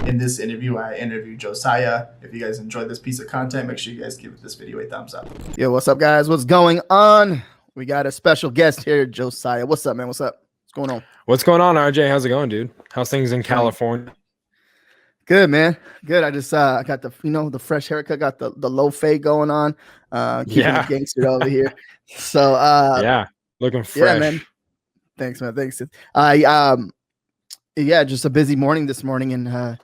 In this interview, I interviewed Josiah. If you guys enjoyed this piece of content, make sure you guys give this video a thumbs up. Yo, what's up, guys? What's going on? We got a special guest here, Josiah. What's up, man? What's up? What's going on? What's going on, RJ? How's it going, dude? How's things in California? Good, man. Good. I just I got the fresh haircut, got the low fade going on. Keeping the gangster over here. So looking fresh. Yeah, man. Thanks, man. Thanks. Just a busy morning this morning and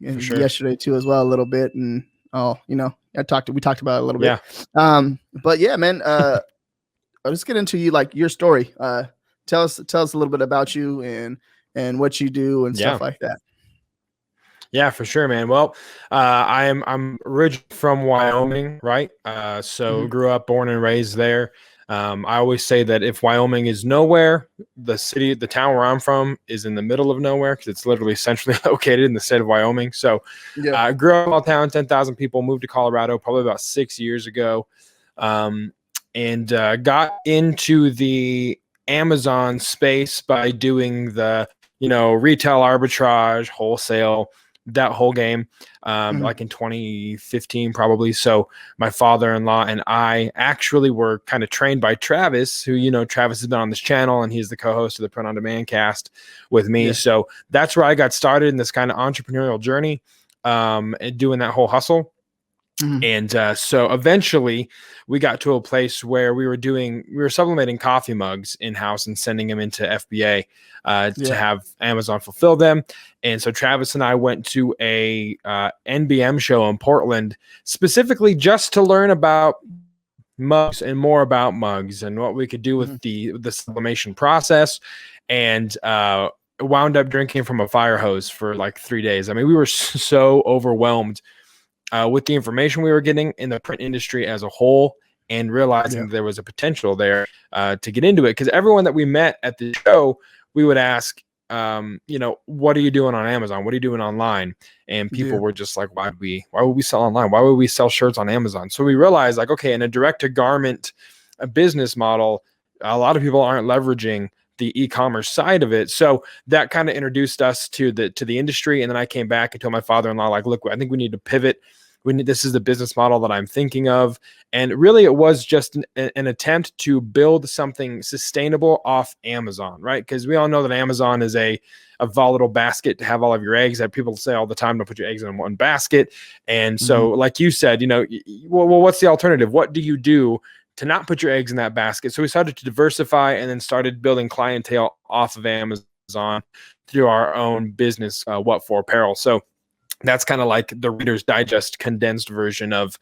yesterday too as well a little bit. And we talked about it a little bit. But yeah, man, I'll just get into your story. Tell us a little bit about you and what you do and stuff like that. Yeah, for sure, man. Well, I'm originally from Wyoming, right? Grew up, born and raised there. I always say that if Wyoming is nowhere, the town where I'm from is in the middle of nowhere because it's literally centrally located in the state of Wyoming. So I grew up in a small town, 10,000 people, moved to Colorado probably about 6 years ago, and got into the Amazon space by doing the, retail arbitrage, wholesale, that whole game, like in 2015 probably. So my father-in-law and I actually were kind of trained by Travis, who, Travis has been on this channel and he's the co-host of the Print on Demand cast with me. So that's where I got started in this kind of entrepreneurial journey, and doing that whole hustle. And so eventually we got to a place where we were sublimating coffee mugs in-house and sending them into FBA to have Amazon fulfill them. And so Travis and I went to a NBM show in Portland specifically just to learn about mugs and more about mugs and what we could do with the sublimation process, and wound up drinking from a fire hose for like 3 days. I mean, we were so overwhelmed with the information we were getting in the print industry as a whole, and realizing there was a potential there to get into it. Because everyone that we met at the show, we would ask, what are you doing on Amazon? What are you doing online? And people were just like, why would we sell online? Why would we sell shirts on Amazon? So we realized, like, okay, in a direct to garment business model, a lot of people aren't leveraging the e-commerce side of it. So that kind of introduced us to the industry. And then I came back and told my father-in-law, like, look, I think we need to pivot. This is the business model that I'm thinking of. And really it was just an attempt to build something sustainable off Amazon, right? Because we all know that Amazon is a volatile basket to have all of your eggs. That people say all the time, don't put your eggs in one basket. And so like you said, what's the alternative? What do you do to not put your eggs in that basket? So we started to diversify and then started building clientele off of Amazon through our own business, What For Apparel. So that's kind of like the Reader's Digest condensed version of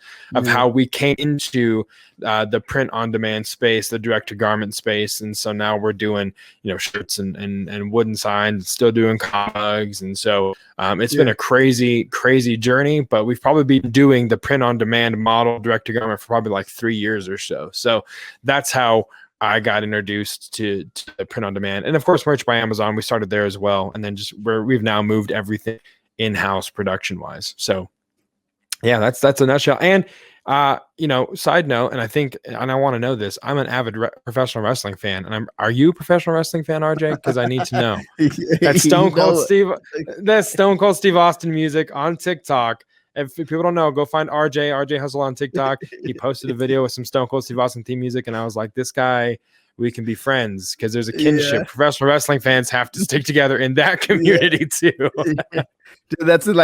how we came into the print on demand space, the direct to garment space. And so now we're doing, shirts and wooden signs, still doing mugs. And so it's been a crazy, crazy journey, but we've probably been doing the print on demand model direct to garment for probably like 3 years or so. So that's how I got introduced to the print on demand. And of course, Merch by Amazon, we started there as well. And then we've now moved everything in-house production wise. So yeah, that's a nutshell. And side note, and I want to know this, I'm an avid professional wrestling fan. And are you a professional wrestling fan, RJ? Because I need to know. That's Stone Cold Steve Austin music on TikTok. If people don't know, go find RJ Hustle on TikTok. He posted a video with some Stone Cold Steve Austin theme music, and I was like, this guy, we can be friends because there's a kinship. Professional wrestling fans have to stick together in that community too. Dude, that's it's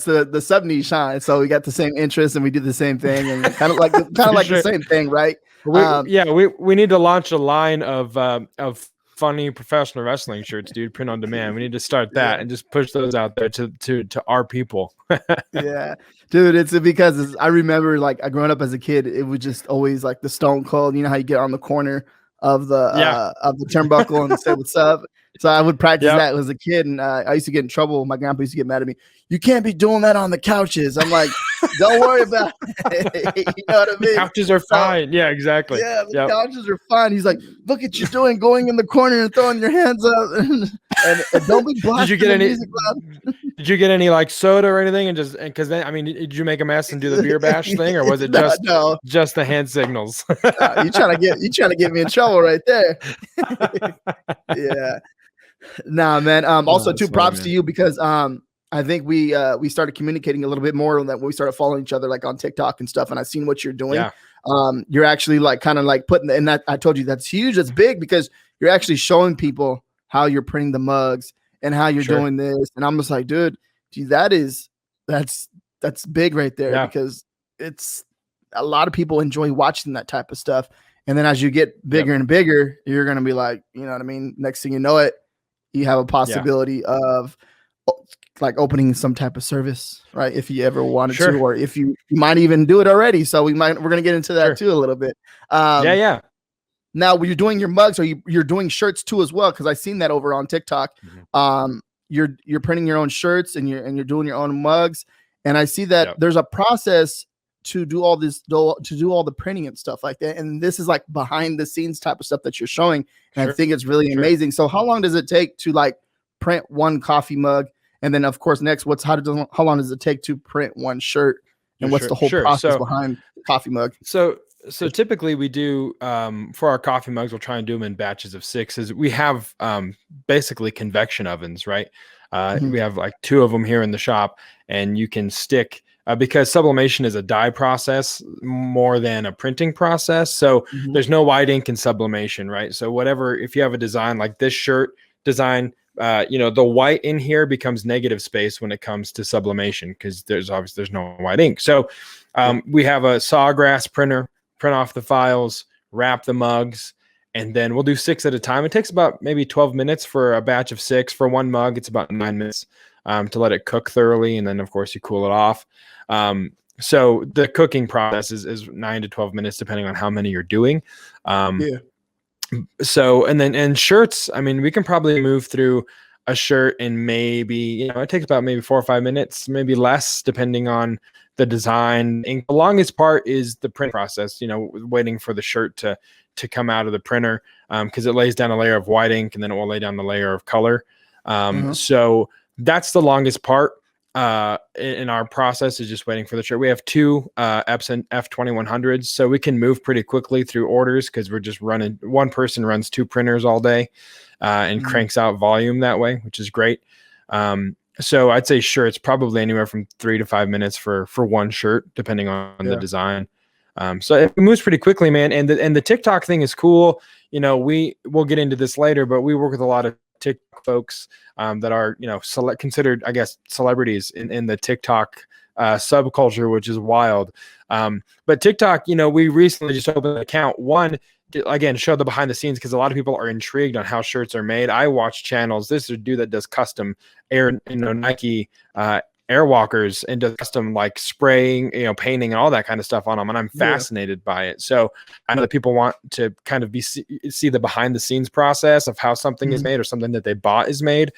the sub niche, huh? So we got the same interests and we do the same thing, and kind of like the same thing, right? We need to launch a line of funny professional wrestling shirts, dude. Print on demand. We need to start that and just push those out there to our people. Yeah, dude. It's because I remember like I growing up as a kid, it was just always like the Stone Cold. You know how you get on the corner of the turnbuckle and say what's up. So I would practice that as a kid, and I used to get in trouble. My grandpa used to get mad at me. You can't be doing that on the couches. I'm like, don't worry about it. You know what I mean? The couches are fine. Yeah, exactly. Yeah, the couches are fine. He's like, look at you going in the corner and throwing your hands up, and don't be blasting music loud. Did you get any like soda or anything? And because then, I mean, did you make a mess and do the beer bash thing, or was it just the hand signals? You trying to get me in trouble right there? Yeah. Nah, man. Also, props to you because I think we started communicating a little bit more that when we started following each other like on TikTok and stuff. And I've seen what you're doing. Yeah. You're actually like kind of like putting, and that I told you that's huge. That's big because you're actually showing people how you're printing the mugs and how you're doing this. And I'm just like, dude, that's big right there because it's a lot of people enjoy watching that type of stuff. And then as you get bigger and bigger, you're going to be like, you know what I mean? Next thing you know it, you have a possibility of like opening some type of service, right? If you ever wanted to, or if you might even do it already. So we're going to get into that too a little bit. Yeah. Now when you're doing your mugs, you're doing shirts too as well. Cause I've seen that over on TikTok. You're printing your own shirts and you're doing your own mugs. And I see that there's a process to do all this, to do all the printing and stuff like that. And this is like behind the scenes type of stuff that you're showing. And I think it's really amazing. So how long does it take to like print one coffee mug? And then of course, next, how long does it take to print one shirt? And what's the whole process behind coffee mug? So typically we do, for our coffee mugs, we'll try and do them in batches of 6. We have basically convection ovens, right? We have like 2 of them here in the shop, and you can stick, because sublimation is a dye process more than a printing process. So there's no white ink in sublimation, right? So if you have a design like this shirt design, the white in here becomes negative space when it comes to sublimation because there's no white ink. So we have a sawgrass printer, print off the files, wrap the mugs, and then we'll do 6 at a time. It takes about maybe 12 minutes for a batch of 6. For one mug, it's about 9 minutes to let it cook thoroughly. And then of course you cool it off. So the cooking process is 9 to 12 minutes, depending on how many you're doing. So, and shirts, I mean, we can probably move through a shirt in maybe, it takes about maybe 4 or 5 minutes, maybe less, depending on the design. And the longest part is the print process, waiting for the shirt to come out of the printer, because it lays down a layer of white ink and then it will lay down the layer of color. So that's the longest part in our process, is just waiting for the shirt. We have 2 Epson F2100s, so we can move pretty quickly through orders because we're just running, one person runs 2 printers all day and cranks out volume that way, which is great. So I'd say shirts probably anywhere from 3 to 5 minutes for one shirt, depending on the design. So it moves pretty quickly, man. And the TikTok thing is cool. We'll get into this later, but we work with a lot of TikTok folks that are, considered, I guess, celebrities in the TikTok subculture, which is wild. But TikTok, we recently just opened an account. One, again, show the behind the scenes, because a lot of people are intrigued on how shirts are made. I watch channels. This is a dude that does custom Nike Airwalkers and does custom like spraying, painting and all that kind of stuff on them. And I'm fascinated by it. So I know that people want to kind of see the behind the scenes process of how something is made, or something that they bought is made.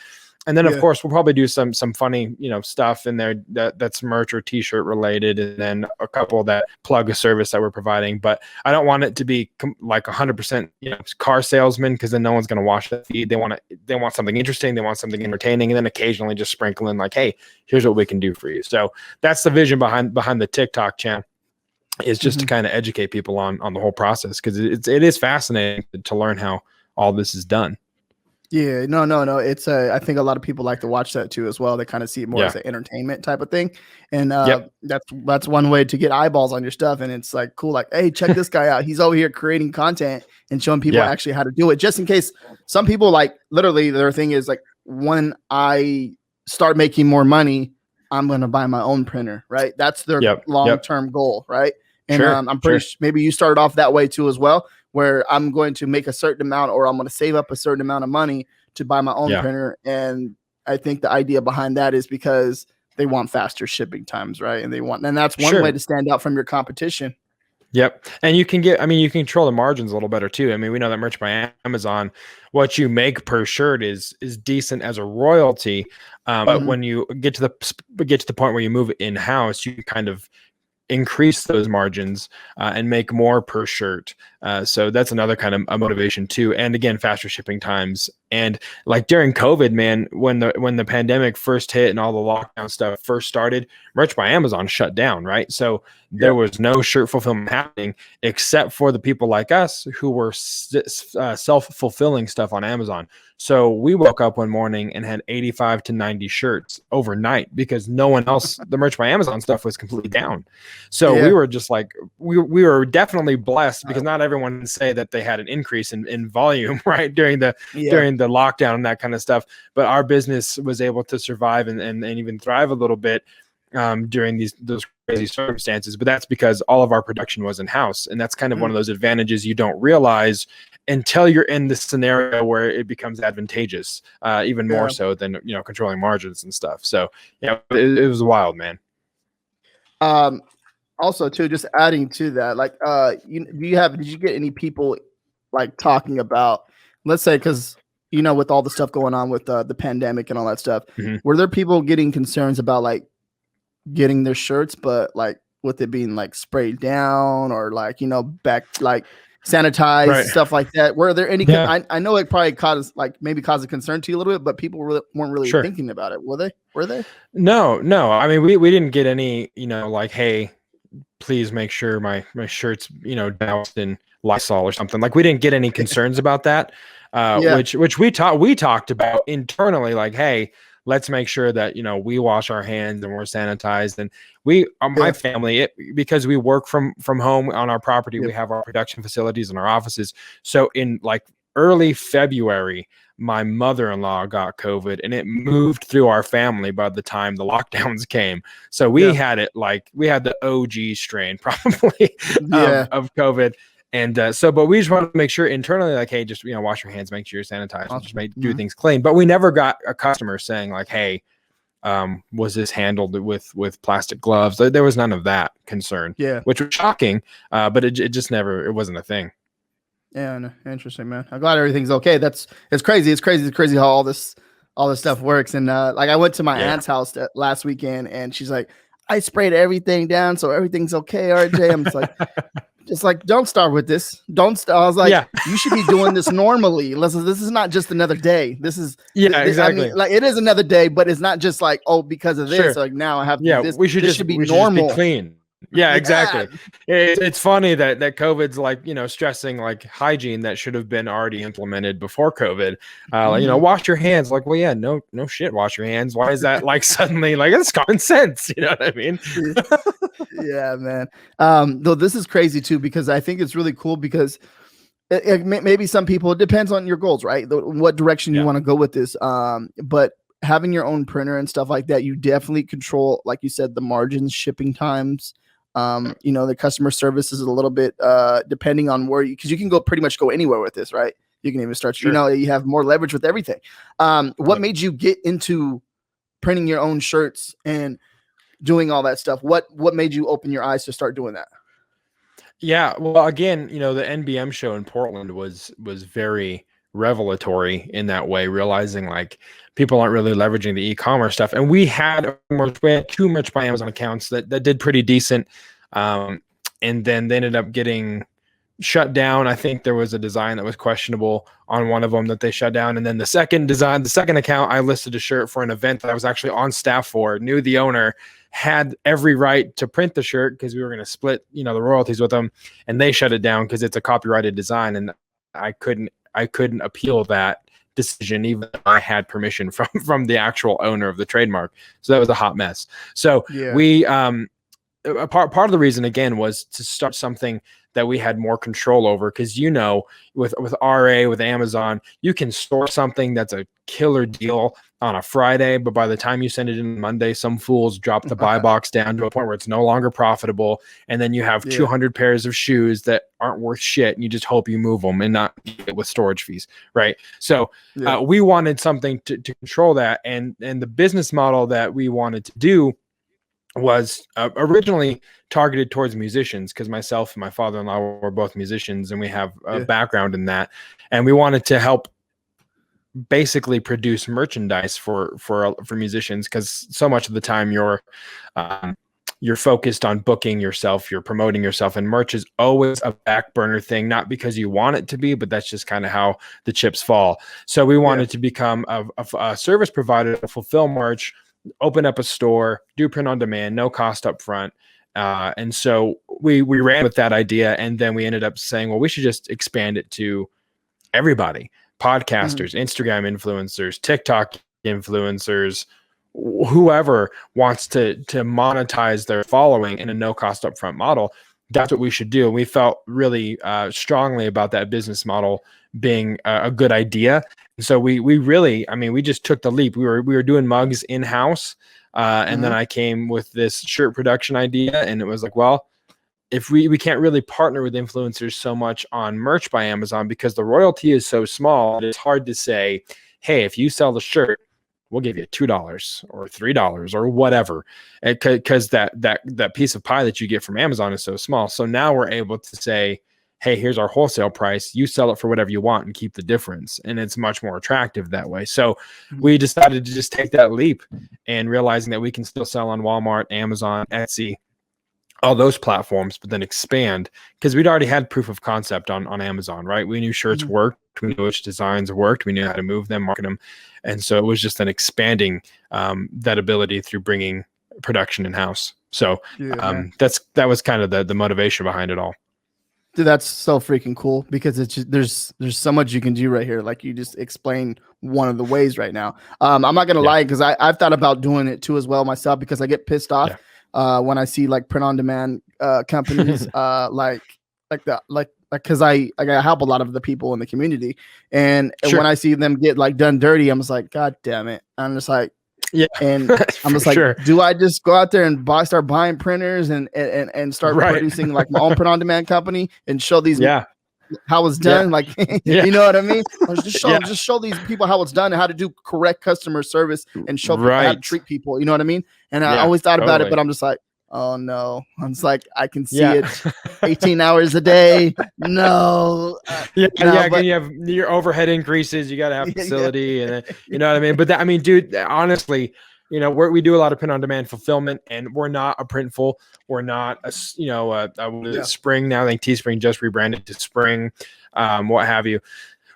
And then of course we'll probably do some funny, stuff in there that's merch or t-shirt related. And then a couple that plug a service that we're providing, but I don't want it to be like 100%, car salesman, because then no one's going to watch the feed. They want something interesting. They want something entertaining. And then occasionally just sprinkle in like, hey, here's what we can do for you. So that's the vision behind the TikTok channel, is just to kind of educate people on the whole process. Cause it is fascinating to learn how all this is done. Yeah, no. It's I think a lot of people like to watch that too as well. They kind of see it more as an entertainment type of thing, and that's one way to get eyeballs on your stuff. And it's like cool, like, hey, check this guy out. He's over here creating content and showing people actually how to do it. Just in case some people, like, literally their thing is like, when I start making more money, I'm gonna buy my own printer, right? That's their long-term goal, right? And I'm pretty sure maybe you started off that way too as well, where I'm going to make a certain amount, or I'm going to save up a certain amount of money to buy my own printer. And I think the idea behind that is because they want faster shipping times, right? And that's one way to stand out from your competition. Yep. And you can control the margins a little better too. I mean, we know that merch by Amazon, what you make per shirt is decent as a royalty. But when you get to the point where you move it in-house, you kind of increase those margins and make more per shirt. So that's another kind of a motivation too. And again, faster shipping times. And like during COVID, man, when the pandemic first hit and all the lockdown stuff first started, Merch by Amazon shut down, right? So there was no shirt fulfillment happening except for the people like us who were self-fulfilling stuff on Amazon. So we woke up one morning and had 85 to 90 shirts overnight because no one else, the Merch by Amazon stuff was completely down. So we were just like, we were definitely blessed because not everyone can say that they had an increase in volume, right? During the lockdown and that kind of stuff. But our business was able to survive and even thrive a little bit during those crazy circumstances. But that's because all of our production was in-house. And that's kind of one of those advantages you don't realize until you're in this scenario where it becomes advantageous, even more so than, controlling margins and stuff. So yeah, it was wild, man. Also too, just adding to that, like, did you get any people like talking about, let's say, because with all the stuff going on with the pandemic and all that stuff, were there people getting concerns about like getting their shirts, but like with it being like sprayed down or like back like sanitized, stuff like that? Were there any? I know it probably caused a concern to you a little bit, but people weren't really thinking about it. Were they? No. I mean, we didn't get any, like, hey, please make sure my shirt's doused in Lysol or something. Like, we didn't get any concerns about that. Which we talked about internally, like, hey, let's make sure that we wash our hands and we're sanitized. And my family, because we work from home on our property, we have our production facilities and our offices. So in like early February, my mother-in-law got COVID and it moved through our family by the time the lockdowns came. So we had it, like, we had the OG strain probably of COVID. And but we just wanted to make sure internally, like, hey, just, wash your hands, make sure you're sanitized, just do things clean. But we never got a customer saying like, hey, was this handled with plastic gloves? There was none of that concern, which was shocking. But it just never, it wasn't a thing. Yeah, no, interesting, man. I'm glad everything's okay. It's crazy. It's crazy how all this stuff works. And like, I went to my aunt's house last weekend, and she's like, I sprayed everything down, so everything's okay, RJ. I'm just like, don't start with this. I was like, you should be doing this normally. Listen, this is not just another day. This is exactly. I mean, like, it is another day, but it's not just like, oh, because of this. Like, now I have to do this. This should be normal. Just be clean. Yeah, exactly. It's funny that COVID's like, stressing like hygiene that should have been already implemented before COVID. Wash your hands. Like, well, no shit. Wash your hands. Why is that like suddenly like, it's common sense? You know what I mean? Yeah, man. Though this is crazy too, because I think it's really cool because maybe some people, it depends on your goals, right? What direction you want to go with this. But having your own printer and stuff like that, you definitely control, like you said, the margins, shipping times. The customer service is a little bit depending on where because you can pretty much go anywhere with this, right? You can even start, you have more leverage with everything. What made you get into printing your own shirts and doing all that stuff? What made you open your eyes to start doing that? Yeah, well, again, the NBM show in Portland was very revelatory in that way, realizing like people aren't really leveraging the e-commerce stuff. And we had 2 Merch by Amazon accounts that did pretty decent. And then they ended up getting shut down. I think there was a design that was questionable on one of them that they shut down. And then the second account, I listed a shirt for an event that I was actually on staff for, knew the owner, had every right to print the shirt because we were going to split, the royalties with them. And they shut it down because it's a copyrighted design. And I couldn't appeal that decision, even though I had permission from the actual owner of the trademark. So that was a hot mess. So we, part of the reason again was to start something that we had more control over. Cause with RA, with Amazon, you can store something that's a killer deal on a Friday, but by the time you send it in Monday, some fools drop the buy box down to a point where it's no longer profitable. And then you have 200 pairs of shoes that aren't worth shit. And you just hope you move them and not get with storage fees. Right. So we wanted something to control that. And the business model that we wanted to do was originally targeted towards musicians, because myself and my father-in-law were both musicians and we have a background in that. And we wanted to help basically produce merchandise for musicians, because so much of the time you're you're focused on booking yourself, you're promoting yourself, and merch is always a back burner thing, not because you want it to be, but that's just kind of how the chips fall. So we wanted to become a service provider to fulfill merch, open up a store, do print on demand, no cost up front. And so we ran with that idea, and then we ended up saying, well, we should just expand it to everybody, podcasters, Instagram influencers, TikTok influencers, whoever wants to monetize their following in a no cost upfront model. That's what we should do. And we felt really strongly about that business model being a good idea. And so we really, I mean, we just took the leap. We were doing mugs in-house. And then I came with this shirt production idea, and it was like, well, if we can't really partner with influencers so much on merch by Amazon because the royalty is so small, it's hard to say, hey, if you sell the shirt, we'll give you $2 or $3 or whatever, because that piece of pie that you get from Amazon is so small. So now we're able to say, hey, here's our wholesale price. You sell it for whatever you want and keep the difference. And it's much more attractive that way. So we decided to just take that leap, and realizing that we can still sell on Walmart, Amazon, Etsy, all those platforms, but then expand, because we'd already had proof of concept on Amazon, right? We knew shirts worked. We knew which designs worked. We knew how to move them, market them. And so it was just then expanding that ability through bringing production in-house. So that was kind of the motivation behind it all. Dude, that's so freaking cool, because it's just, there's so much you can do right here. Like you just explained one of the ways right now. I'm not gonna lie, because I've thought about doing it too as well myself, because I get pissed off when I see like print on demand companies because I help a lot of the people in the community, and when I see them get like done dirty, I'm just like, God damn it. I'm just like, and I'm just like, do I just go out there and start buying printers and start producing like my own print on demand company and show these how it's done? Like, you know what I mean? Just show these people how it's done and how to do correct customer service, and show people how to treat people. You know what I mean? And I always thought about it, but I'm just like, oh no. I'm just like, I can see it 18 hours a day. No. But you have your overhead increases. You got to have facility, and you know what I mean? But I mean, dude, honestly, you know, we do a lot of print on demand fulfillment, and we're not a Printful. We're not Spring now. I think Teespring just rebranded to Spring, what have you.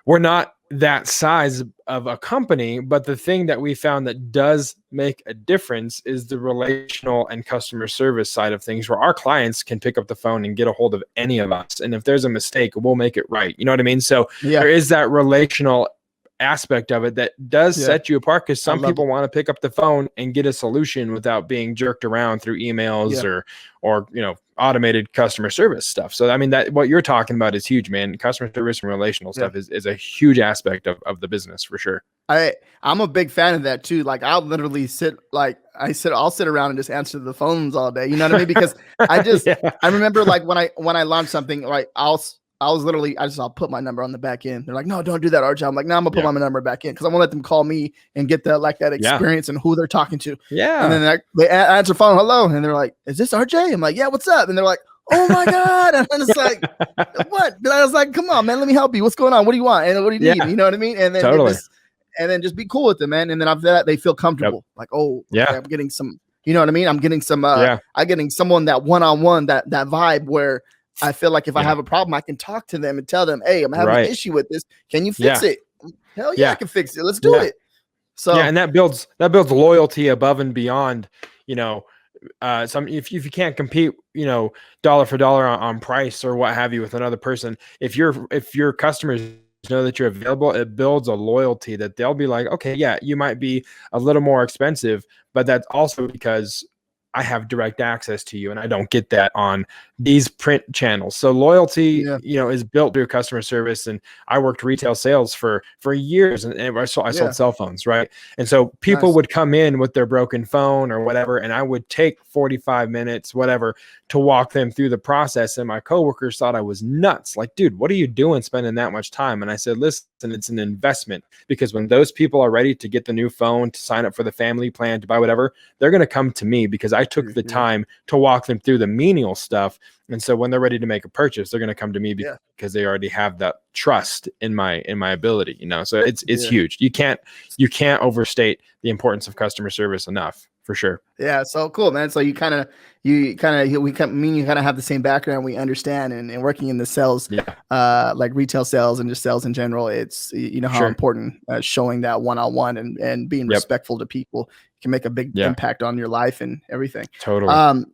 We're not that size of a company, but the thing that we found that does make a difference is the relational and customer service side of things, where our clients can pick up the phone and get a hold of any of us. And if there's a mistake, we'll make it right. You know what I mean? So there is that relational aspect of it that does set you apart, because some people want to pick up the phone and get a solution without being jerked around through emails or you know, automated customer service stuff. So I mean, that what you're talking about is huge, man. Customer service and relational stuff is a huge aspect of the business for sure. I'm a big fan of that too. Like I'll literally I'll sit around and just answer the phones all day. You know what I mean? Because I just I remember like when I launched something, like I'll put my number on the back end. They're like, no, don't do that, RJ. I'm like, no, I'm gonna put my number back in, because I want to let them call me and get that experience and who they're talking to. Yeah. And then they answer phone, hello, and they're like, is this RJ? I'm like, yeah, what's up? And they're like, oh my God. And I'm just like, what? And I was like, come on, man, let me help you. What's going on? What do you want? And what do you need? You know what I mean? And then just be cool with them, man. And then after that, they feel comfortable. Like, oh, okay, I'm getting some, you know what I mean? I'm getting some, I'm getting someone that one-on-one, that vibe where I feel like if I have a problem, I can talk to them and tell them, hey, I'm having an issue with this. Can you fix it? Hell yeah, I can fix it. Let's do it. So and that builds loyalty above and beyond, you know, if you can't compete, you know, dollar for dollar on price or what have you with another person, if your customers know that you're available, it builds a loyalty that they'll be like, okay, yeah, you might be a little more expensive, but that's also because I have direct access to you, and I don't get that on these print channels. So loyalty, you know, is built through customer service. And I worked retail sales for years, and I sold cell phones, right? And so people would come in with their broken phone or whatever, and I would take 45 minutes, whatever, to walk them through the process. And my coworkers thought I was nuts. Like, dude, what are you doing spending that much time? And I said, listen, it's an investment, because when those people are ready to get the new phone, to sign up for the family plan, to buy whatever, they're going to come to me, because I took the time to walk them through the menial stuff. And so when they're ready to make a purchase, they're going to come to me because they already have that trust in my ability, you know? So it's huge. You can't overstate the importance of customer service enough. for sure. Yeah, so cool, man. So you kind of have the same background. We understand, and working in the sales, like retail sales and just sales in general. It's how important showing that one-on-one and being respectful to people can make a big impact on your life and everything. Totally.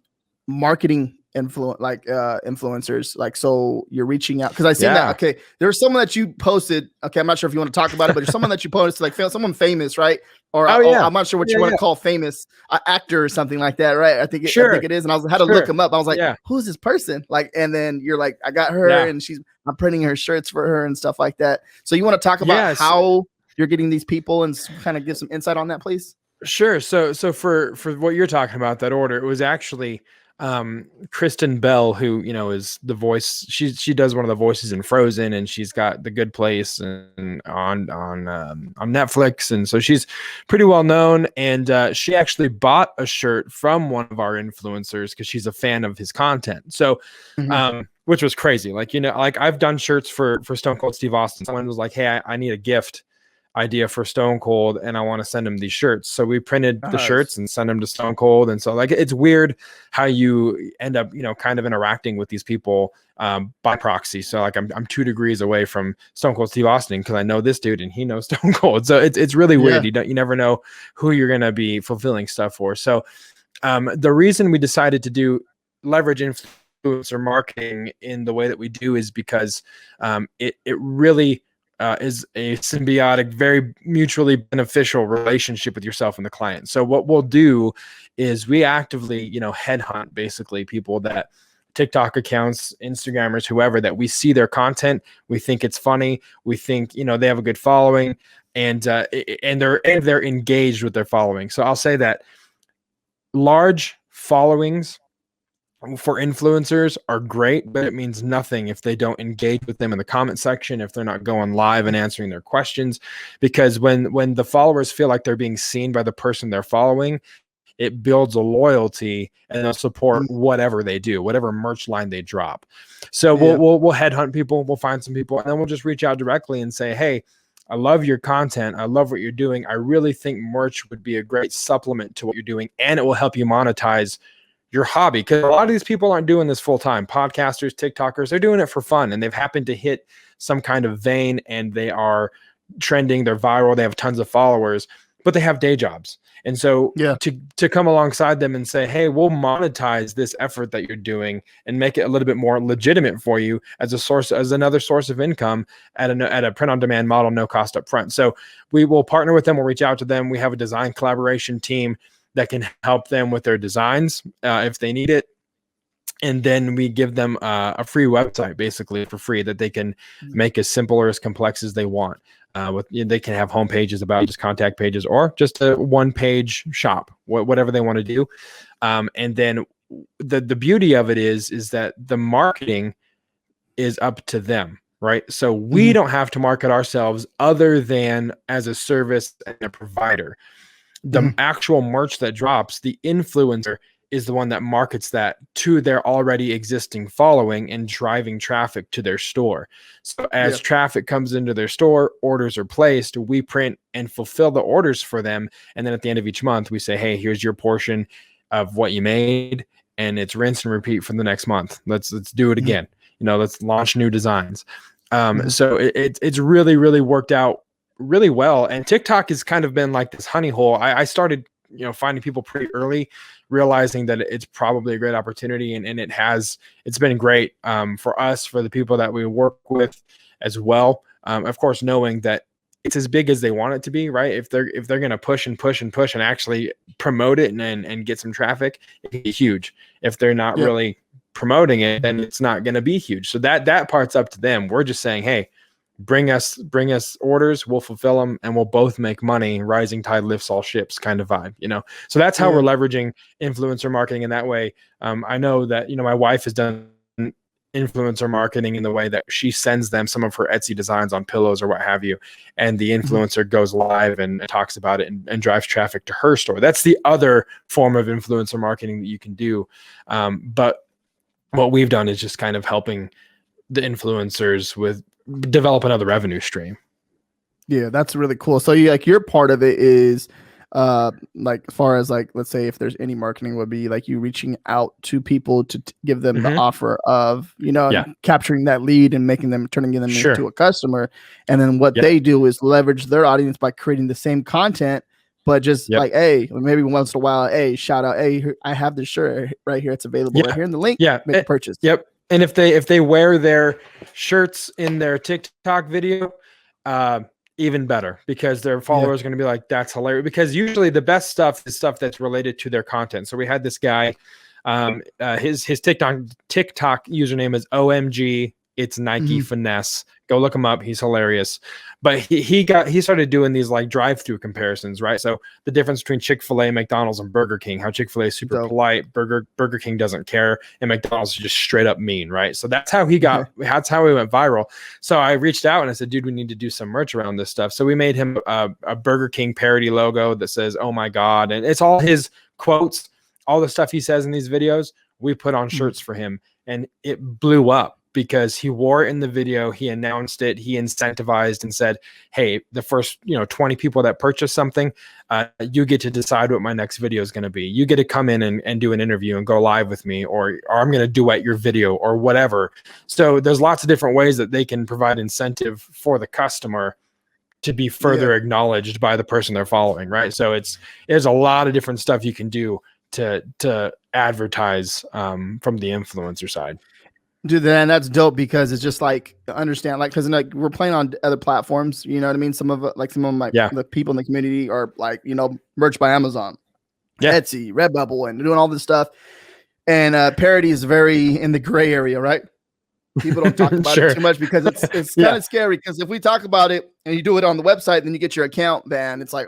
Marketing influencers, like, so you're reaching out because I seen that. Okay, there's someone that you posted. Okay, I'm not sure if you want to talk about it, but there's someone that you posted, like someone famous, right? Or I'm not sure what you want to call famous, actor or something like that, right? I think it is. And I had to look him up. I was like, who's this person? Like, and then you're like, I got her, and I'm printing her shirts for her and stuff like that. So you want to talk about how you're getting these people and kind of give some insight on that, please? Sure. So for what you're talking about, that order, it was actually Kristen Bell, who is the voice. She does one of the voices in Frozen, and she's got The Good Place and on Netflix, and so she's pretty well known. And she actually bought a shirt from one of our influencers because she's a fan of his content. So, which was crazy. Like I've done shirts for Stone Cold Steve Austin. Someone was like, "Hey, I need a gift idea for Stone Cold, and I want to send him these shirts." So we printed the shirts and sent them to Stone Cold. And so like, it's weird how you end up, kind of interacting with these people by proxy. So like I'm 2 degrees away from Stone Cold Steve Austin because I know this dude and he knows Stone Cold. So it's really weird. You never know who you're going to be fulfilling stuff for. So the reason we decided to leverage influencer marketing in the way that we do is because it really is a symbiotic, very mutually beneficial relationship with yourself and the client. So what we'll do is we actively, headhunt basically people that TikTok accounts, Instagrammers, whoever, that we see their content, we think it's funny, we think, they have a good following, and they're engaged with their following. So I'll say that large followings for influencers are great, but it means nothing if they don't engage with them in the comment section, if they're not going live and answering their questions. Because when the followers feel like they're being seen by the person they're following, it builds a loyalty, and they'll support whatever they do, whatever merch line they drop. So we'll headhunt people, we'll find some people, and then we'll just reach out directly and say, "Hey, I love your content. I love what you're doing. I really think merch would be a great supplement to what you're doing, and it will help you monetize your hobby." Because a lot of these people aren't doing this full time. Podcasters, TikTokers, they're doing it for fun, and they've happened to hit some kind of vein, and they are trending, they're viral, they have tons of followers, but they have day jobs. And so to come alongside them and say, "Hey, we'll monetize this effort that you're doing and make it a little bit more legitimate for you as another source of income at a print on demand model, no cost up front." So we will partner with them. We'll reach out to them. We have a design collaboration team that can help them with their designs if they need it. And then we give them a free website basically for free that they can make as simple or as complex as they want. They can have home pages, about just contact pages, or just a one-page shop, whatever they want to do. And then the beauty of it is that the marketing is up to them, right? So we don't have to market ourselves other than as a service and a provider. The actual merch that drops, the influencer is the one that markets that to their already existing following and driving traffic to their store. So as traffic comes into their store, orders are placed, we print and fulfill the orders for them. And then at the end of each month, we say, "Hey, here's your portion of what you made." And it's rinse and repeat for the next month. Let's do it again. Let's launch new designs. So it's really, really worked out really well. And TikTok has kind of been like this honey hole. I started, finding people pretty early, realizing that it's probably a great opportunity. And it's been great for us, for the people that we work with as well. Of course, knowing that it's as big as they want it to be, right? If they're going to push and push and push and actually promote it and get some traffic, it can be huge. If they're not really promoting it, then it's not going to be huge. So that part's up to them. We're just saying, "Hey, bring us orders, we'll fulfill them, and we'll both make money. Rising tide lifts all ships," kind of vibe, So that's how we're leveraging influencer marketing in that way. I know that, my wife has done influencer marketing in the way that she sends them some of her Etsy designs on pillows or what have you. And the influencer goes live and talks about it and drives traffic to her store. That's the other form of influencer marketing that you can do. But what we've done is just kind of helping the influencers with develop another revenue stream. Yeah, that's really cool. So your part of it is like as far as like, let's say if there's any marketing would be like you reaching out to people to give them the offer of, Yeah. capturing that lead and turning them Sure. into a customer. And then what they do is leverage their audience by creating the same content, but just like, hey, maybe once in a while, hey, shout out, hey, I have this shirt right here. It's available right here in the link. Make a purchase. Yep. And if they wear their shirts in their TikTok video, even better, because their followers are going to be like, that's hilarious. Because usually the best stuff is stuff that's related to their content. So we had this guy, his TikTok username is OMG. It's Nike Finesse. Go look him up. He's hilarious. But he started doing these like drive-through comparisons, right? So the difference between Chick-fil-A, McDonald's, and Burger King, how Chick-fil-A is super polite, Burger King doesn't care, and McDonald's is just straight up mean, right? So that's how that's how he went viral. So I reached out and I said, dude, we need to do some merch around this stuff. So we made him a Burger King parody logo that says, oh my God. And it's all his quotes, all the stuff he says in these videos, we put on shirts for him, and it blew up. Because he wore it in the video, he announced it, he incentivized and said, hey, the first 20 people that purchase something, you get to decide what my next video is going to be. You get to come in and do an interview and go live with me, or I'm going to duet your video or whatever. So there's lots of different ways that they can provide incentive for the customer to be further acknowledged by the person they're following, right? So there's a lot of different stuff you can do to advertise from the influencer side. Dude, then that's dope, because it's just like understand, like, because like we're playing on other platforms, you know what I mean? Some of my the people in the community are like, merch by Amazon, Etsy, Redbubble, and doing all this stuff. And parody is very in the gray area, right? People don't talk about it too much because it's kind of scary. Because if we talk about it and you do it on the website, then you get your account banned. It's like,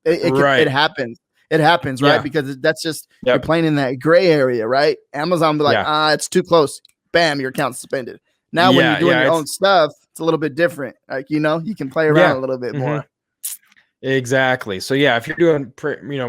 it happens. It happens, right? Because that's just you're playing in that gray area, right? Amazon will be like, it's too close. Bam, your account's suspended. Now, when you're doing your own stuff, it's a little bit different. Like, you can play around a little bit more. Exactly. So yeah, if you're doing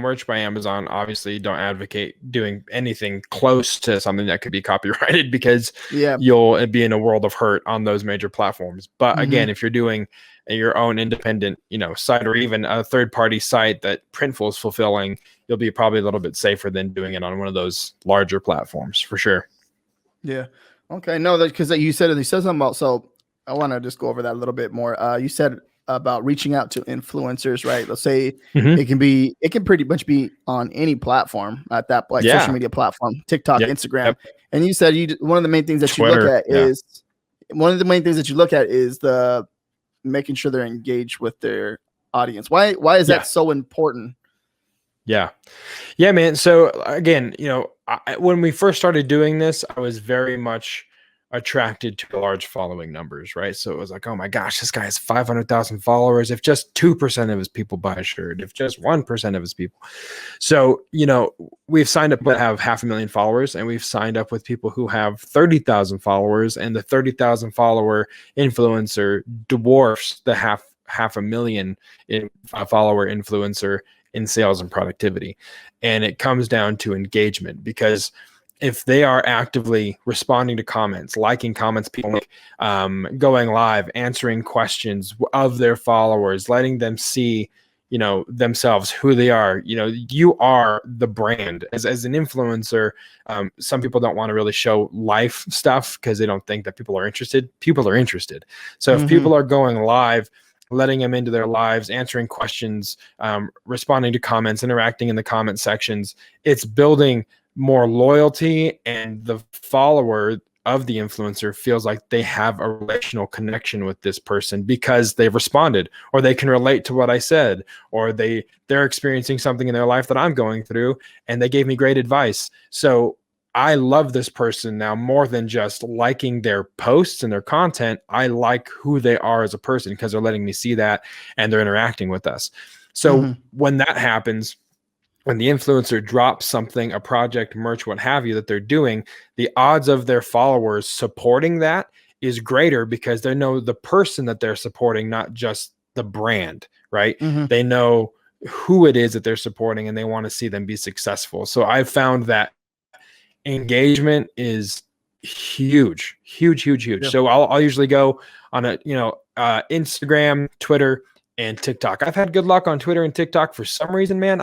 merch by Amazon, obviously don't advocate doing anything close to something that could be copyrighted, because you'll be in a world of hurt on those major platforms. But again, if you're doing your own independent site, or even a third-party site that Printful is fulfilling, you'll be probably a little bit safer than doing it on one of those larger platforms, for sure. Yeah. Okay. No, because you said something about, so I want to just go over that a little bit more. You said about reaching out to influencers, right? Let's say it can pretty much be on any platform at that social media platform, TikTok, Instagram. And you said one of the main things that Twitter, you look at is the making sure they're engaged with their audience. Why is that so important? Yeah, man. So again, when we first started doing this, I was very much attracted to large following numbers, right? So it was like, oh my gosh, this guy has 500,000 followers. If just 2% of his people buy a shirt, if just 1% of his people. So, we've signed up that have 500,000 followers, and we've signed up with people who have 30,000 followers, and the 30,000 follower influencer dwarfs the half 1,000,000 follower influencer in sales and productivity. And it comes down to engagement, because if they are actively responding to comments, liking comments, people going live, answering questions of their followers, letting them see, themselves, who they are, you are the brand as an influencer. Some people don't want to really show life stuff because they don't think that people are interested. People are interested. So if people are going live, letting them into their lives, answering questions, responding to comments, interacting in the comment sections, it's building more loyalty, and the follower of the influencer feels like they have a relational connection with this person because they've responded, or they can relate to what I said, or they're experiencing something in their life that I'm going through, and they gave me great advice. So I love this person now more than just liking their posts and their content. I like who they are as a person because they're letting me see that, and they're interacting with us. So when that happens, when the influencer drops something, a project, merch, what have you, that they're doing, the odds of their followers supporting that is greater because they know the person that they're supporting, not just the brand, right? They know who it is that they're supporting, and they want to see them be successful. So I've found that engagement is huge. So I'll usually go on Instagram, Twitter, and TikTok. I've had good luck on Twitter and TikTok for some reason, man.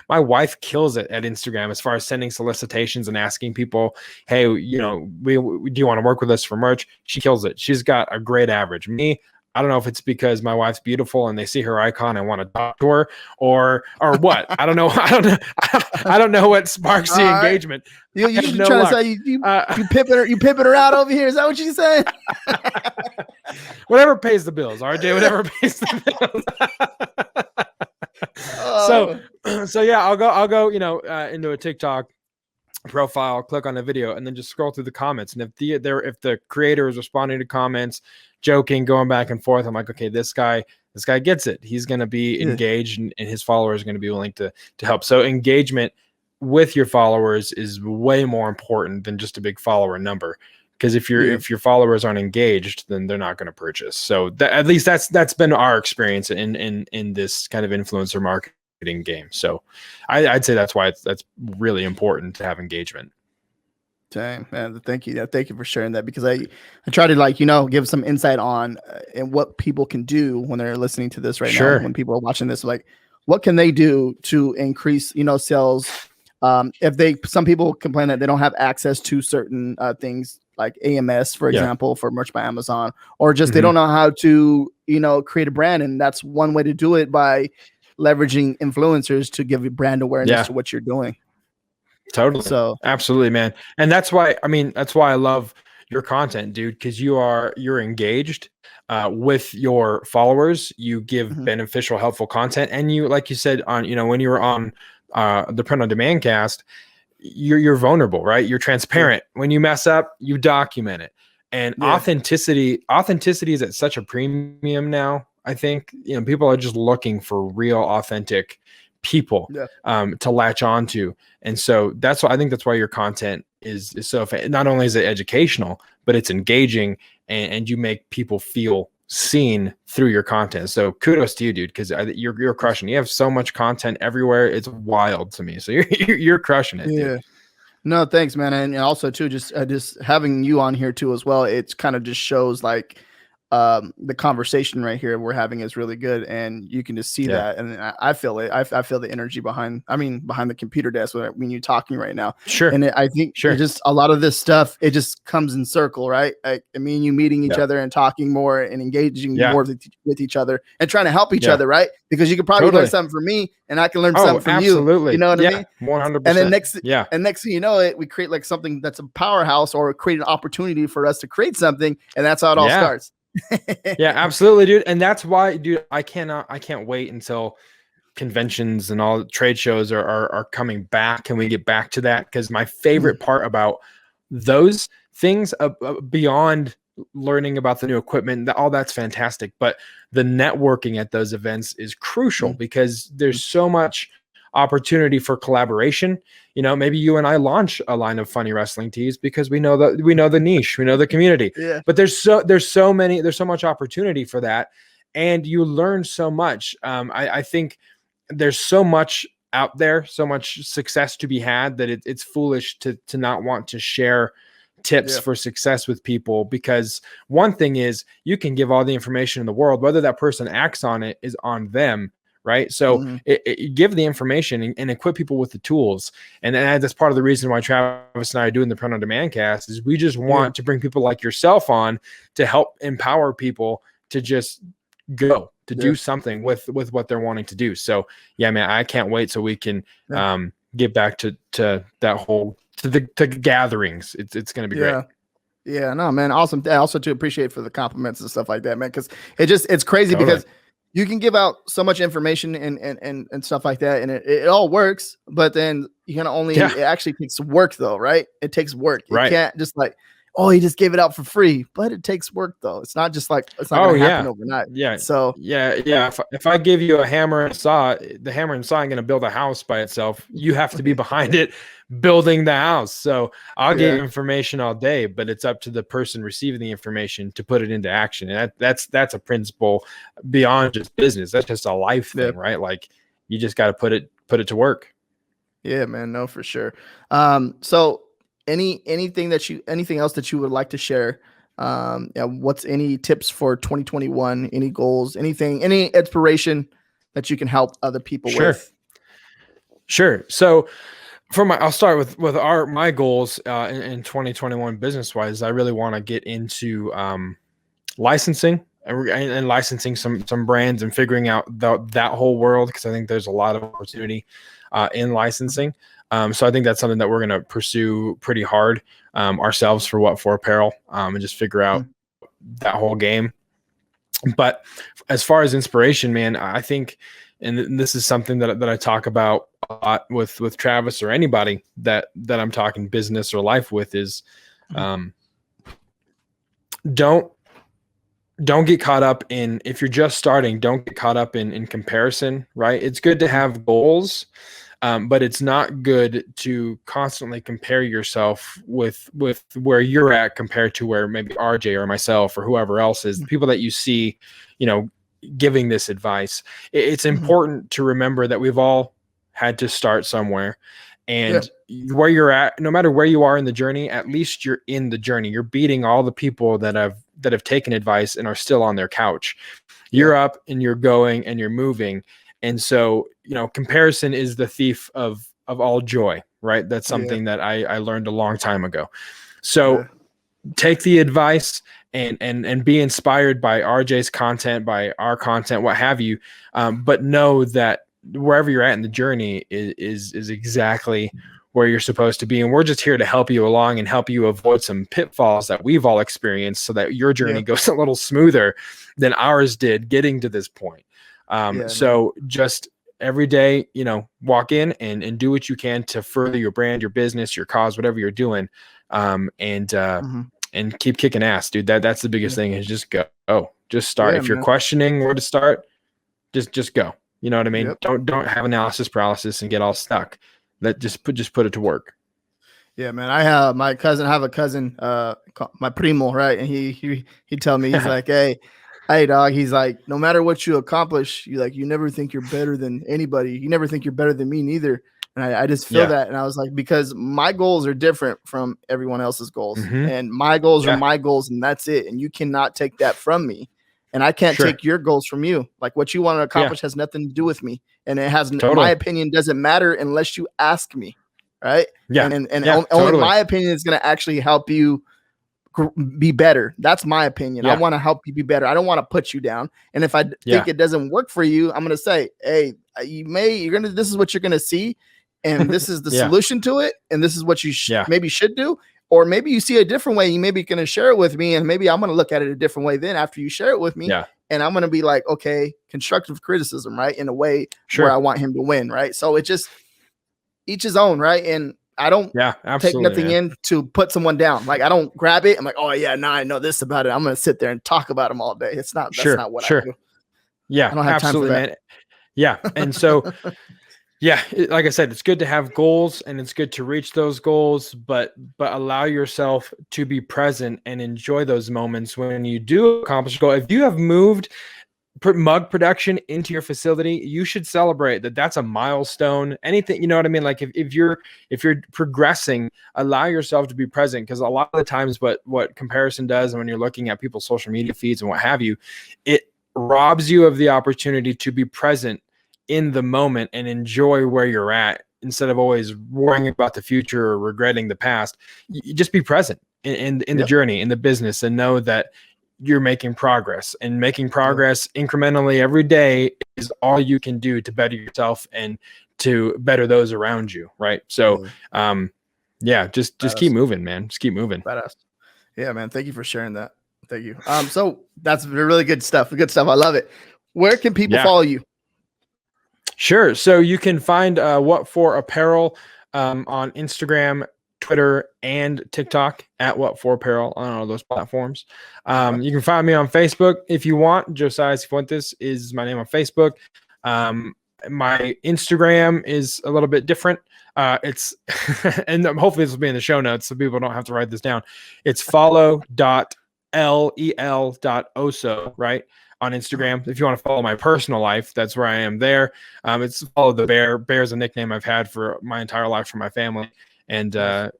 My wife kills it at Instagram as far as sending solicitations and asking people, hey, you know, we do you want to work with us for merch? She kills it. She's got a great average. Me, I don't know if it's because my wife's beautiful and they see her icon and want to talk to her, or what. I don't know. I don't know what sparks the engagement. You should try to say you pimping her out over here. Is that what you saying? Whatever pays the bills, RJ. Whatever pays the bills. So yeah, I'll go. You know, into a TikTok profile, click on the video, and then just scroll through the comments. And if the creator is responding to comments, joking, going back and forth, I'm like, okay, this guy gets it. He's going to be engaged, and his followers are going to be willing to help. So engagement with your followers is way more important than just a big follower number. Because if your followers aren't engaged, then they're not going to purchase. So at least that's been our experience in this kind of influencer marketing game. So I'd say that's why that's really important to have engagement. Dang, man, thank you. Thank you for sharing that, because I try to give some insight on and what people can do when they're listening to this right now. When people are watching this, like, what can they do to increase sales? Some people complain that they don't have access to certain things like AMS, for example, for Merch by Amazon, or just they don't know how to create a brand, and that's one way to do it, by leveraging influencers to give you brand awareness to what you're doing. Totally. So absolutely, man. And that's why I love your content, dude, because you're engaged with your followers. You give beneficial, helpful content, and you, like you said, on when you were on the Print on Demand cast, you're vulnerable, right? You're transparent. When you mess up, you document it. And authenticity is at such a premium now. I think people are just looking for real, authentic people to latch onto. And so that's why your content is so not only is it educational, but it's engaging, and you make people feel seen through your content. So kudos to you, dude, because you're crushing. You have so much content everywhere. It's wild to me. So you're crushing it. Yeah. Dude. No, thanks, man. And also too, just having you on here too as well. It's kind of just shows like the conversation right here we're having is really good, and you can just see that, and I feel it. I feel the energy behind the computer desk when you're talking right now. Sure. And I think just a lot of this stuff, it just comes in circle, right? Like me and you meeting each other and talking more and engaging more with each other and trying to help each other, right? Because you could probably learn something from me, and I can learn something from you. You know what I mean? 100%. And then next thing you know, we create like something that's a powerhouse, or create an opportunity for us to create something, and that's how it all starts. Yeah, absolutely, dude. And that's why, dude, I can't wait until conventions and all trade shows are coming back, and we get back to that, because my favorite part about those things, beyond learning about the new equipment, all that's fantastic, but the networking at those events is crucial, because there's so much opportunity for collaboration. Maybe you and I launch a line of funny wrestling tees because we know the niche, we know the community. But there's so much opportunity for that, and you learn so much. I think there's so much out there, so much success to be had, that it's foolish to not want to share tips for success with people, because one thing is, you can give all the information in the world, whether that person acts on it is on them. Right. So give the information and equip people with the tools. And that's part of the reason why Travis and I are doing the Print on Demand cast, is we just want to bring people like yourself on to help empower people to just go to do something with what they're wanting to do. So yeah, man, I can't wait so we can get back to that whole to gatherings. It's going to be great. Yeah, no, man. Awesome. I also to appreciate for the compliments and stuff like that, man. Cause it's crazy because you can give out so much information and stuff like that, and it all works, but then you can only, it actually takes work though, right? It takes work. You can't just like, oh, he just gave it out for free, but it takes work though. It's not just like, it's not going to happen overnight. Yeah. So If I give you a hammer and saw, the hammer and saw ain't going to build a house by itself. You have to be behind it, building the house. So I'll give information all day, but it's up to the person receiving the information to put it into action. And that's a principle beyond just business. That's just a life thing, right? Like you just got to put it to work. Yeah, man. No, for sure. So anything else that you would like to share Yeah, what's any tips for 2021? Any goals? Anything? Any inspiration that you can help other people with? Sure. So I'll start with my goals in 2021 business wise. I really want to get into licensing and licensing some brands and figuring out that whole world, because I think there's a lot of opportunity in licensing. So I think that's something that we're going to pursue pretty hard ourselves for What For Apparel, and just figure out that whole game. But as far as inspiration, man, I think, and this is something that I talk about a lot with Travis or anybody that I'm talking business or life with, is don't get caught up in, if you're just starting, don't get caught up in comparison, right? It's good to have goals, but it's not good to constantly compare yourself with where you're at compared to where maybe RJ or myself or whoever else is, the people that you see, giving this advice. It's important to remember that we've all had to start somewhere, and where you're at, no matter where you are in the journey, at least you're in the journey. You're beating all the people that have taken advice and are still on their couch. You're up and you're going and you're moving. And so, comparison is the thief of all joy, right? That's something that I learned a long time ago. So take the advice and be inspired by RJ's content, by our content, what have you. But know that wherever you're at in the journey is exactly where you're supposed to be. And we're just here to help you along and help you avoid some pitfalls that we've all experienced, so that your journey goes a little smoother than ours did getting to this point. So just every day, walk in and do what you can to further your brand, your business, your cause, whatever you're doing. And keep kicking ass, dude. That's the biggest thing, is just go. Just start. If you're questioning where to start, just go. You know what I mean? Don't have analysis paralysis and get all stuck. Just put it to work. Yeah, man. I have a cousin, my primo, right? And he tell me, he's like, hey dog, he's like, no matter what you accomplish, you never think you're better than anybody. You never think you're better than me neither. And I just feel that. And I was like, because my goals are different from everyone else's goals, and my goals are my goals, and that's it. And you cannot take that from me. And I can't take your goals from you. Like, what you want to accomplish has nothing to do with me. And it has, my opinion doesn't matter unless you ask me. Right. Yeah. And only my opinion is going to actually help you be better. That's my opinion. I want to help you be better. I don't want to put you down. And if I think it doesn't work for you, I'm going to say, hey, this is what you're going to see. And this is the solution to it. And this is what you maybe should do. Or maybe you see a different way. You maybe going to share it with me, and maybe I'm going to look at it a different way then after you share it with me. And I'm going to be like, okay, constructive criticism, right? In a way where I want him to win, right? So it just each his own, right? And I don't take nothing in to put someone down. Like, I don't grab it. I'm like, oh yeah, now I know this about it. I'm going to sit there and talk about them all day. That's not what I do. Yeah, I don't have time for that. Man. Yeah. And so, like I said, it's good to have goals, and it's good to reach those goals, but allow yourself to be present and enjoy those moments when you do accomplish a goal. If you have moved mug production into your facility, you should celebrate that. That's a milestone. Anything, you know what I mean? Like, if you're progressing, allow yourself to be present, because a lot of the times what comparison does, and when you're looking at people's social media feeds and what have you, it robs you of the opportunity to be present in the moment and enjoy where you're at, instead of always worrying about the future or regretting the past. You just be present in the journey, in the business, and know that you're making progress, and making progress incrementally every day is all you can do to better yourself and to better those around you. Right. So, just keep moving, man. Just keep moving. Badass. Yeah, man. Thank you for sharing that. Thank you. So that's really good stuff. Good stuff. I love it. Where can people follow you? Sure. So you can find What For Apparel on Instagram, Twitter, and TikTok at What For Apparel on all those platforms. You can find me on Facebook if you want. Josiah Cifuentes is my name on Facebook. My Instagram is a little bit different. It's and hopefully this will be in the show notes so people don't have to write this down. It's follow.lel.oso, right? On Instagram. If you want to follow my personal life, that's where I am there. It's Follow the Bear. Bear's a nickname I've had for my entire life from my family. And I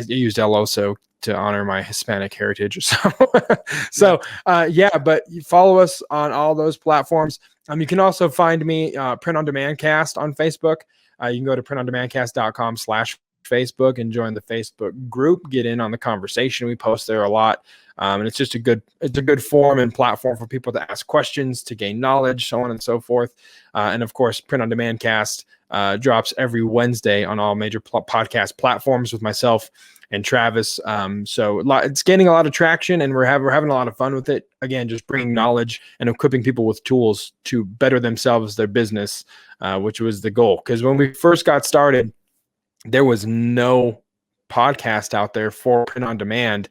used El Oso to honor my Hispanic heritage or so. So yeah, but you follow us on all those platforms. You can also find me Print on Demand Cast on Facebook. You can go to printondemandcast.com/Facebook and join the Facebook group. Get in on the conversation. We post there a lot, and it's just a good forum and platform for people to ask questions, to gain knowledge, so on and so forth. And of course, Print on Demand Cast drops every Wednesday on all major podcast platforms with myself and Travis. So it's gaining a lot of traction, and we're having a lot of fun with it. Again, just bringing knowledge and equipping people with tools to better themselves, their business, which was the goal. Because when we first got started, there was no podcast out there for print on demand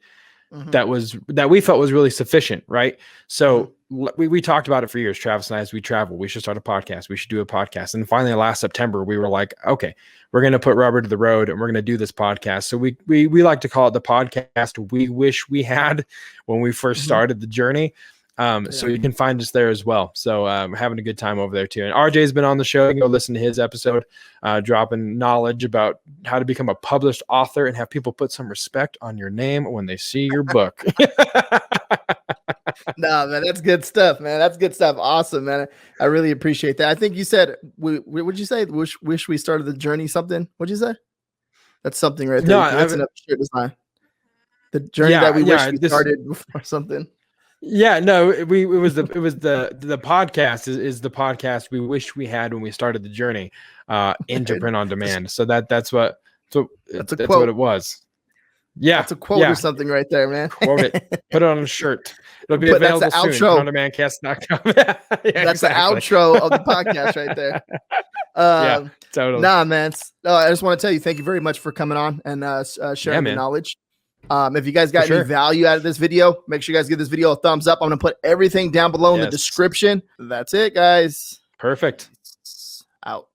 that we felt was really sufficient, right? So we talked about it for years, Travis and I, as we travel. We should start a podcast. We should do a podcast. And finally, last September, we were like, okay, we're going to put rubber to the road and we're going to do this podcast. So we like to call it the podcast we wish we had when we first started the journey. So you can find us there as well. So having a good time over there too. And RJ's been on the show. You can go listen to his episode, dropping knowledge about how to become a published author and have people put some respect on your name when they see your book. No, man, that's good stuff, man. That's good stuff. Awesome, man. I really appreciate that. I think you said, what'd you say? Wish we started the journey something. What'd you say? That's something right there. No, that's another shirt design. The journey that we wish we started before something. Yeah, no, it was the podcast is the podcast we wish we had when we started the journey into print on demand. So that's what it was. Yeah, that's a quote or something right there, man. Quote it. Put it on a shirt. It'll be available soon. printondemandcast.com. That's the outro of the podcast right there. Yeah, totally. Nah, man. I just want to tell you, thank you very much for coming on and sharing the knowledge. If you guys got any value out of this video, make sure you guys give this video a thumbs up. I'm going to put everything down below in the description. That's it, guys. Perfect. Out.